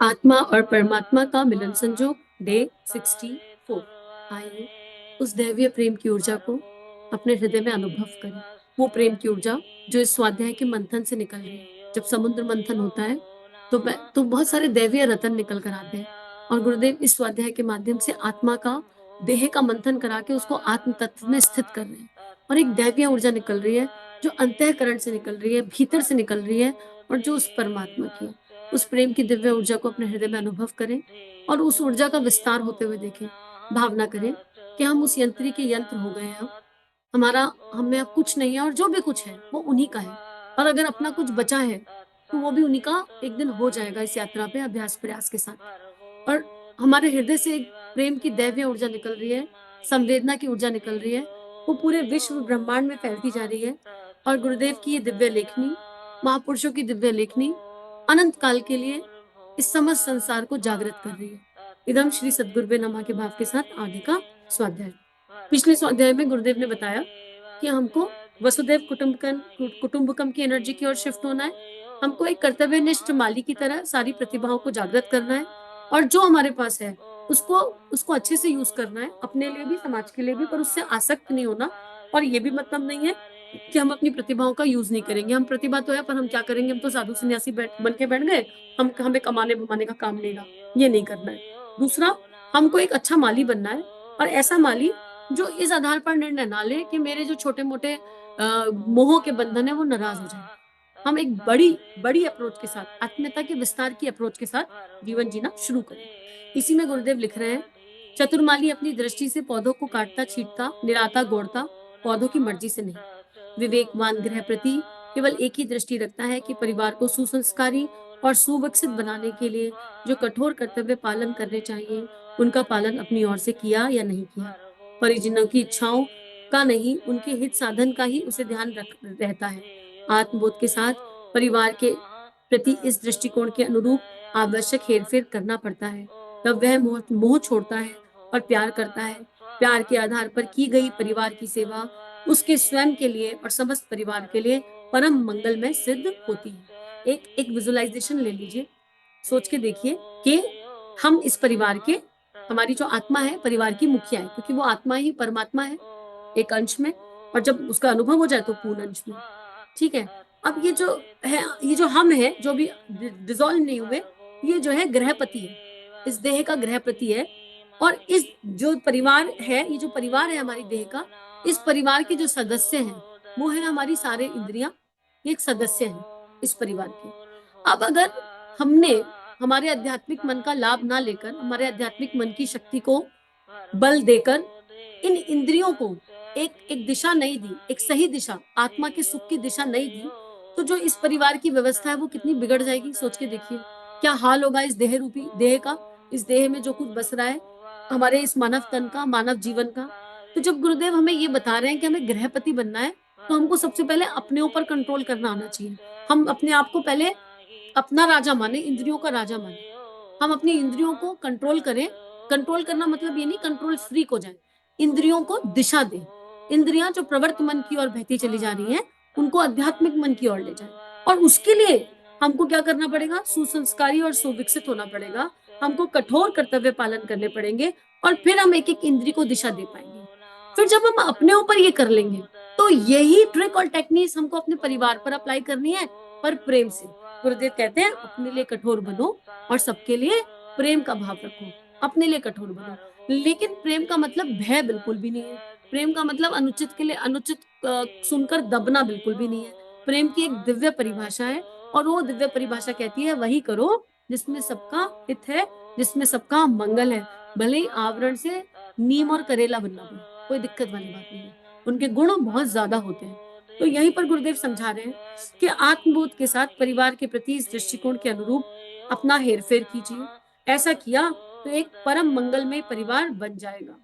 आत्मा और परमात्मा का मिलन संजोग डे 64। आइए उस दैवीय प्रेम की ऊर्जा को अपने हृदय में अनुभव करें। वो प्रेम की ऊर्जा जो इस स्वाध्याय के मंथन से निकल रही है। जब समुद्र मंथन होता है तो बहुत सारे दैवीय रतन निकल कर आते हैं और गुरुदेव इस स्वाध्याय के माध्यम से आत्मा का देह का मंथन करा के उसको आत्म तत्व में स्थित कर रहे हैं और एक दैवीय ऊर्जा निकल रही है जो अंतःकरण से निकल रही है, भीतर से निकल रही है और जो उस परमात्मा की है। उस प्रेम की दिव्य ऊर्जा को अपने हृदय में अनुभव करें और उस ऊर्जा का विस्तार होते हुए देखें। भावना करें कि हम उस यंत्री के यंत्र हो गए हैं। हमारा हम में अब कुछ नहीं है और जो भी कुछ है वो उन्हीं का है और अगर अपना कुछ बचा है तो वो भी उन्हीं का एक दिन हो जाएगा इस यात्रा पे अभ्यास प्रयास के साथ। और हमारे हृदय से एक प्रेम की दैवीय ऊर्जा निकल रही है, संवेदना की ऊर्जा निकल रही है, वो पूरे विश्व ब्रह्मांड में फैलती जा रही है और गुरुदेव की ये दिव्य लेखनी, महापुरुषों की दिव्य लेखनी अनंत काल के लिए इस समस्त संसार को जागृत कर रही है। इदम श्री सद्गुरुवे नमः के भाव के साथ आगे का स्वाध्याय। पिछले स्वाध्याय में गुरुदेव ने बताया कि हमको वसुदेव कुटुंबकम की एनर्जी की ओर शिफ्ट होना है। हमको एक कर्तव्यनिष्ठ माली की तरह सारी प्रतिभाओं को जागृत करना है और जो हमारे पास है उसको उसको अच्छे से यूज करना है, अपने लिए भी समाज के लिए भी, पर उससे आसक्त नहीं होना। और ये भी मतलब नहीं है कि हम अपनी प्रतिभाओं का यूज नहीं करेंगे। हम प्रतिभा तो है पर हम क्या करेंगे, हम तो साधु सन्यासी बन के बैठ गए, हम हमें कमाने बमाने का काम नहीं रहा, ये नहीं करना है। दूसरा, हमको एक अच्छा माली बनना है और ऐसा माली जो इस आधार पर निर्णय ना ले कि मेरे जो छोटे मोटे मोह के बंधन है वो नाराज हो जाए। हम एक बड़ी बड़ी अप्रोच के साथ, आत्मीयता के विस्तार की अप्रोच के साथ जीवन जीना शुरू करें। इसी में गुरुदेव लिख रहे हैं, चतुर्माली अपनी दृष्टि से पौधों को काटता छींटता निराता गोड़ता, पौधों की मर्जी से नहीं। विवेकवान गृहपति केवल एक ही दृष्टि रखता है कि परिवार को सुसंस्कारी और सुविकसित बनाने के लिए जो कठोर कर्तव्य पालन करने चाहिए उनका पालन अपनी ओर से किया या नहीं किया। परिजनों की इच्छाओं का नहीं, उनके हित साधन का ही उसे ध्यान रहता है। आत्मबोध के साथ परिवार के प्रति इस दृष्टिकोण के अनुरूप आवश्यक हेरफेर करना पड़ता है। तब वह मोह मोह छोड़ता है और प्यार करता है। प्यार के आधार पर की गई परिवार की सेवा उसके स्वयं के लिए और समस्त परिवार के लिए परम मंगलमय सिद्ध होती है। एक विजुअलाइजेशन ले लीजिए, सोच के देखिए कि हम इस परिवार के, हमारी जो आत्मा है परिवार की मुखिया है, क्योंकि वो आत्मा ही परमात्मा है एक अंश में, और जब उसका अनुभव हो जाए तो पूर्ण अंश में। ठीक है, अब ये जो है, ये जो हम है जो भी डिसॉल्व नहीं हुए, ये जो है गृहपति है, इस देह का गृहपति है। और इस जो परिवार है, ये जो परिवार है हमारी देह का, इस परिवार के जो सदस्य हैं वो है हमारी सारे इंद्रियां, ये एक सदस्य हैं इस परिवार के। अब अगर हमने हमारे आध्यात्मिक मन का लाभ ना लेकर, हमारे आध्यात्मिक मन की शक्ति को बल देकर इन इंद्रियों को एक एक दिशा नहीं दी, एक सही दिशा, आत्मा के सुख की दिशा नहीं दी, तो जो इस परिवार की व्यवस्था है वो कितनी बिगड़ जाएगी। सोच के देखिए क्या हाल होगा इस देह रूपी देह का, इस देह में जो कुछ बस रहा है हमारे इस मानव तन का, मानव जीवन का। तो जब गुरुदेव हमें ये बता रहे हैं कि हमें गृहपति बनना है, तो हमको सबसे पहले अपने ऊपर कंट्रोल करना आना चाहिए। हम अपने आप को पहले अपना राजा माने, इंद्रियों का राजा माने। हम अपनी इंद्रियों को कंट्रोल करें। कंट्रोल करना मतलब ये नहीं कंट्रोल फ्रीक हो जाए, इंद्रियों को दिशा दें। इंद्रियां जो प्रवृत्त मन की ओर बहती चली जा रही हैं, उनको आध्यात्मिक मन की ओर ले जाए। और उसके लिए हमको क्या करना पड़ेगा, सुसंस्कारी और सुविकसित होना पड़ेगा। हमको कठोर कर्तव्य पालन करने पड़ेंगे और फिर हम एक एक इंद्री को दिशा दे पाएंगे। फिर जब हम अपने ऊपर ये कर लेंगे तो यही ट्रिक और टेक्निक्स हमको अपने परिवार पर अप्लाई करनी है, पर प्रेम से। गुरुदेव कहते हैं अपने लिए कठोर बनो और सबके लिए प्रेम का भाव रखो। अपने लिए कठोर बनो, लेकिन प्रेम का मतलब भय बिल्कुल भी नहीं है। प्रेम का मतलब अनुचित के लिए अनुचित सुनकर दबना बिल्कुल भी नहीं है। प्रेम की एक दिव्य परिभाषा है और वो दिव्य परिभाषा कहती है वही करो जिसमें सबका हित है, जिसमें सबका मंगल है। भले ही आवरण से नीम और करेला बनना पड़े, कोई दिक्कत वाली बात नहीं है। उनके गुण बहुत ज्यादा होते हैं। तो यहीं पर गुरुदेव समझा रहे हैं कि आत्मबोध के साथ परिवार के प्रति इस दृष्टिकोण के अनुरूप अपना हेरफेर कीजिए। ऐसा किया तो एक परम मंगलमय परिवार बन जाएगा।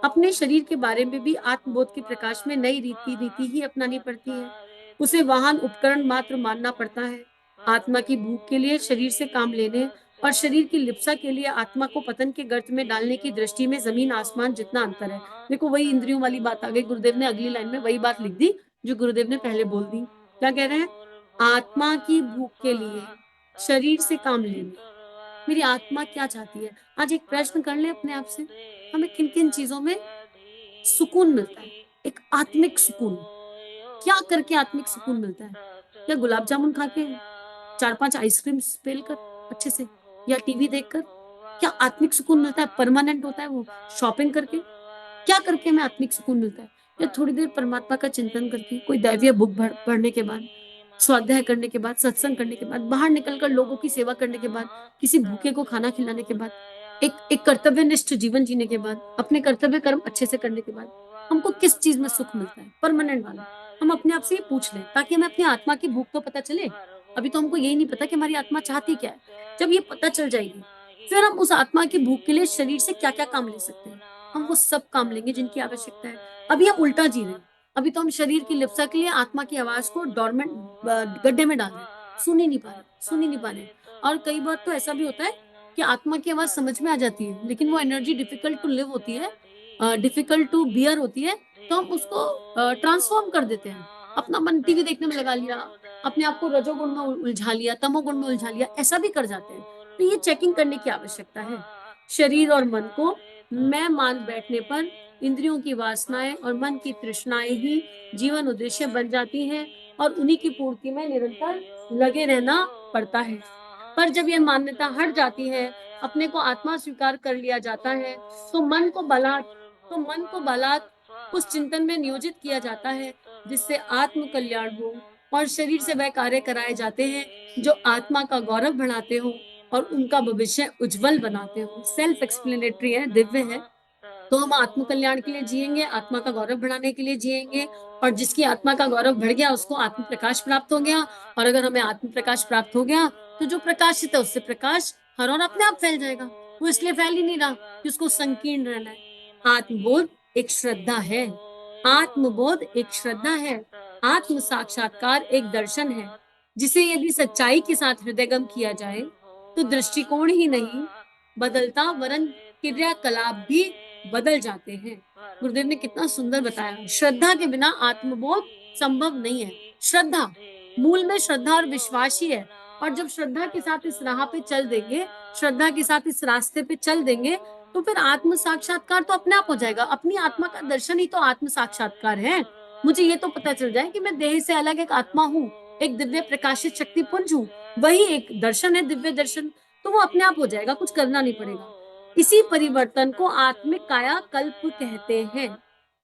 अपने शरीर के बारे में भी आत्मबोध के प्रकाश में नई रीति नीति ही अपनानी पड़ती है। उसे वाहन उपकरण मात्र मानना पड़ता है। आत्मा की भूख के लिए शरीर से काम लेने और शरीर की लिप्सा के लिए आत्मा को पतन के गर्त में डालने की दृष्टि में जमीन आसमान जितना अंतर है। देखो वही इंद्रियों वाली बात आ गई, गुरुदेव ने अगली लाइन में वही बात लिख दी जो गुरुदेव ने पहले बोल दी। क्या कह रहे हैं, आत्मा की भूख के लिए शरीर से काम लेने मेरी आत्मा क्या चाहती है? आज एक प्रश्न कर लें अपने आप से, हमें किन-किन चीज़ों में सुकून मिलता है? एक आत्मिक सुकून, क्या करके आत्मिक सुकून मिलता है? क्या गुलाब जामुन खा के? 4-5 आइसक्रीम्स पेल कर अच्छे से? या टीवी देखकर? क्या आत्मिक सुकून मिलता है? परमानेंट होता है वो? शॉपिंग करके? क्या करके हमें आत्मिक सुकून मिलता है? या थोड़ी देर परमात्मा का चिंतन करके, कोई दैवीय बुक पढ़ने के बाद, स्वाध्याय करने के बाद, सत्संग करने के बाद, बाहर निकलकर लोगों की सेवा करने के बाद, किसी भूखे को खाना खिलाने के बाद, एक एक कर्तव्यनिष्ठ जीवन जीने के बाद, अपने कर्तव्य कर्म अच्छे से करने के बाद, हमको किस चीज़ में सुख मिलता है? परमानेंट वाला। हम अपने आप से ये पूछ लें, ताकि हमें अपनी आत्मा की भूख तो पता चले। अभी तो हमको यही नहीं पता कि हमारी आत्मा चाहती क्या है। जब ये पता चल जाएगी, फिर हम उस आत्मा की भूख के लिए शरीर से क्या-क्या काम ले सकते हैं। हम वो सब काम लेंगे जिनकी आवश्यकता है। अभी हम उल्टा जी रहे हैं। अभी तो हम शरीर की लिप्सा के लिए आत्मा की आवाज़ को डोरमेंट गड्ढे में डाल रहे हैं। सुन ही नहीं पा रहे हैं। और कई बार तो ऐसा भी होता है कि आत्मा की आवाज़ समझ में आ जाती है, लेकिन वो एनर्जी डिफिकल्ट टू लिव होती है, डिफिकल्ट टू बियर होती है, तो हम उसको ट्रांसफ़ॉर्म कर देते हैं। अपना मन टीवी देखने में लगा लिया, अपने आप को रजोगुण में उलझा लिया, तमोगुण में उलझा लिया, ऐसा भी कर जाते हैं। तो ये चेकिंग करने की आवश्यकता है। शरीर और मन को मैं मान बैठने पर इंद्रियों की वासनाएँ और मन की तृष्णाएँ ही जीवन उद्देश्य बन जाती हैं और उन्हीं की पूर्ति में निरंतर लगे रहना पड़ता है। पर जब ये मान्यता हट जाती है, अपने को आत्मा स्वीकार कर लिया जाता है, तो मन को बलात् उस चिंतन में नियोजित किया जाता है, जिससे आत्म कल्याण हो और शरीर से वह कार्य कराए जाते हैं, जो आत्मा का गौरव बढ़ाते हों और उनका भविष्य उज्ज्वल बनाते हों। सेल्फ एक्सप्लेनेटरी है, दिव्य है। तो हम आत्म कल्याण के लिए जिएँगे, आत्मा का गौरव बढ़ाने के लिए जिएँगे और जिसकी आत्मा का गौरव बढ़ गया, उसको आत्म प्रकाश प्राप्त हो गया और अगर हमें आत्म प्रकाश प्राप्त हो गया, तो जो प्रकाशित है, उससे प्रकाश हर ओर अपने आप फैल जाएगा। वो इसलिए फैल ही नहीं रहा कि उसको संकीर्ण रहना है। आत्मबोध एक श्रद्धा है। आत्मबोध एक श्रद्धा है। आत्म साक्षात्कार एक दर्शन है, जिसे यदि सच्चाई के साथ हृदयंगम किया जाए, तो दृष्टिकोण ही नहीं, बदलता वरन क्रियाकलाप भी बदल जाते हैं। गुरुदेव ने कितना सुंदर बताया। श्रद्धा के बिना आत्मबोध संभव नहीं है। श्रद्धा, मूल में श्रद्धा और विश्वास ही है और जब श्रद्धा के साथ इस राह पे चल देंगे, श्रद्धा के साथ इस रास्ते पे चल देंगे, तो फिर आत्म साक्षात्कार तो अपने आप हो जाएगा। अपनी आत्मा का दर्शन ही तो आत्म साक्षात्कार है। मुझे ये तो पता चल जाए कि मैं देह से अलग एक आत्मा हूँ, एक दिव्य प्रकाशित शक्ति पुंज हूँ। वही एक दर्शन है, दिव्य दर्शन। तो वो अपने आप हो जाएगा, कुछ करना नहीं पड़ेगा। इसी परिवर्तन को आत्मिक कायाकल्प कहते हैं।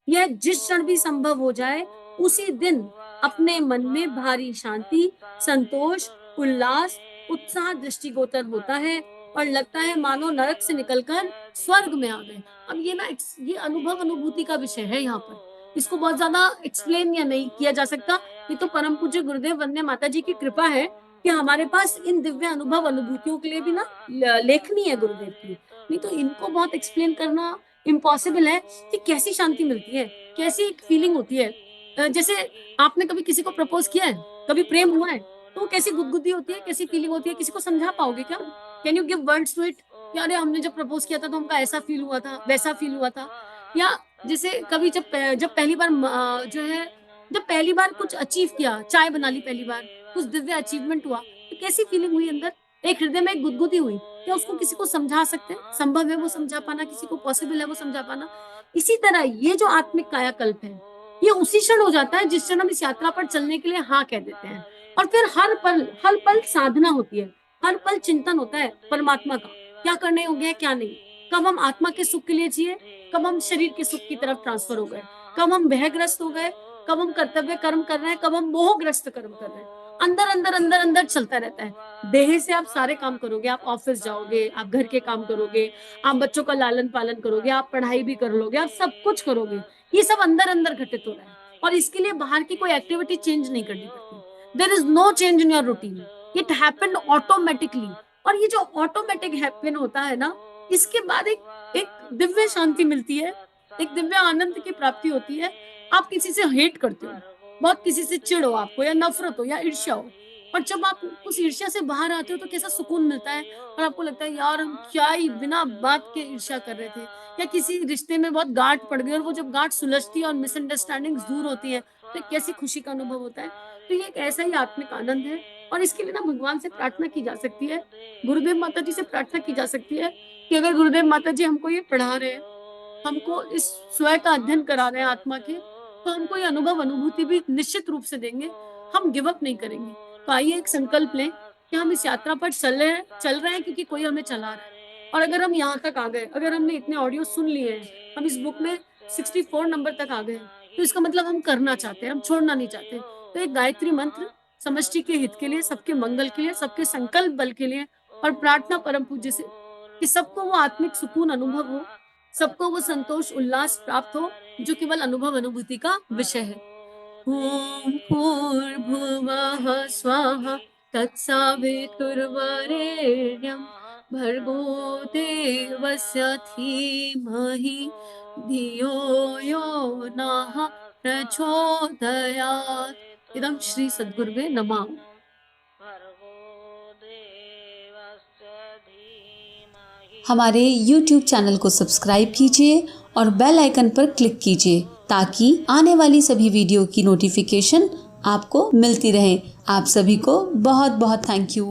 यह जिस क्षण भी संभव हो जाए, उसी दिन अपने मन में भारी शांति, संतोष, उल्लास, उत्साह दृष्टिगोचर होता है और लगता है मानो नरक से निकलकर स्वर्ग में आ गए। अब ये ना ये अनुभव अनुभूति का विषय है यहाँ पर। इसको बहुत ज़्यादा एक्सप्लेन या नहीं किया जा सकता। ये तो परम पूज्य गुरुदेव वंदे माता जी की कृपा है कि हमारे पास इन दिव्य अनुभव अनुभूतियों के लिए भी ना लेखनी है गुरुदेव की। नहीं तो इनको बहुत एक्सप्लेन करना इम्पॉसिबल है कि कैसी शांति मिलती है, कैसी एक फीलिंग होती है। जैसे आपने कभी किसी को प्रपोज़ किया है? कभी प्रेम हुआ है? तो वो कैसी गुदगुदी होती है, कैसी फीलिंग होती है, किसी को समझा पाओगे क्या? Can you give words to it? कि अरे हमने जब प्रपोज़ किया था तो हमको ऐसा फील हुआ था, वैसा फील हुआ था। या जैसे कभी जब पहली बार जो है जब पहली बार कुछ अचीव किया, चाय बना ली पहली बार, कुछ दिव्य अचीवमेंट हुआ, तो कैसी फीलिंग हुई अंदर? एक हृदय में एक गुदगुदी हुई। क्या उसको किसी को समझा सकते हैं? संभव है वो समझा पाना, किसी को पॉसिबल है वो समझा पाना। इसी तरह ये जो आत्मिक कायाकल्प है, ये उसी क्षण हो जाता है जिस क्षण हम इस यात्रा पर चलने के लिए हाँ कह देते हैं। और फिर हर पल साधना होती है, हर पल चिंतन होता है परमात्मा का, क्या करने योग्य है, क्या नहीं। कब हम आत्मा के सुख के लिए जिए, कब हम शरीर के सुख की तरफ ट्रांसफर हो गए, कब हम भयग्रस्त हो गए, कब हम कर्तव्य कर्म कर रहे हैं, कब हम मोहग्रस्त कर्म कर रहे हैं। अंदर चलता रहता है। देह से आप सारे काम करोगे, आप ऑफिस जाओगे, आप घर के काम करोगे, आप बच्चों का लालन-पालन करोगे, आप पढ़ाई भी कर लोगे, आप सब कुछ करोगे। ये सब अंदर-अंदर घटित हो रहा है और इसके लिए बाहर की कोई एक्टिविटी चेंज नहीं करनी पड़ती। There is no change in your routine. It happened automatically और ये जो ऑटोमैटिक हैपन होता है ना, इसके बाद एक एक दिव्य शांति मिलती है, एक दिव्य आनंद की प्राप्ति होती है। आप किसी से हेट करते हो, बहुत किसी से चिढ़ हो आपको या नफ़रत हो या ईर्ष्या हो और जब आप उस ईर्ष्या से बाहर आते हो तो कैसा सुकून मिलता है और आपको लगता है यार हम क्या ही बिना बात के ईर्ष्या कर रहे थे या किसी रिश्ते में बहुत गांठ पड़ गई और वो जब गांठ सुलझती है और मिसअंडरस्टैंडिंग्स दूर होती है तो एक कैसी खुशी का अनुभव होता है। तो ये एक ऐसा ही आत्मिक आनंद है और इसके लिए ना भगवान से प्रार्थना की जा सकती है, गुरुदेव माता जी से प्रार्थना की जा सकती है कि अगर गुरुदेव माता जी हमको ये पढ़ा रहे हैं, हमको इस स्वयं का अध्ययन करा रहे हैं आत्मा के, तो हमको ये अनुभव अनुभूति भी निश्चित रूप से देंगे, हम गिव अप नहीं करेंगे। तो आइए एक संकल्प लें कि हम इस यात्रा पर चल रहे हैं क्योंकि कोई हमें चला रहा है। और अगर हम यहाँ तक आ गए, अगर हमने इतने ऑडियो सुन लिए हैं, हम इस बुक में 64 नंबर तक आ गए हैं, तो इसका मतलब हम करना चाहते हैं, हम छोड़ना नहीं चाहते। तो एक गायत्री मंत्र समष्टि के हित के लिए, सबके मंगल के लिए, सबके संकल्प बल के लिए और प्रार्थना परम पूज्य से कि सबको वो आत्मिक सुकून अनुभव हो, सबको वो संतोष उल्लास प्राप्त हो जो केवल अनुभव अनुभूति का विषय है। ॐ भूर्भुवः स्वः तत्सवितुर्वरेण्यं भर्गो देवस्य धीमहि धियो यो नः प्रचोदयात्। इदं श्री सद्गुरुवे नमः। हमारे YouTube चैनल को सब्सक्राइब कीजिए और बेल आइकन पर क्लिक कीजिए ताकि आने वाली सभी वीडियो की नोटिफिकेशन आपको मिलती रहे। आप सभी को बहुत बहुत थैंक यू।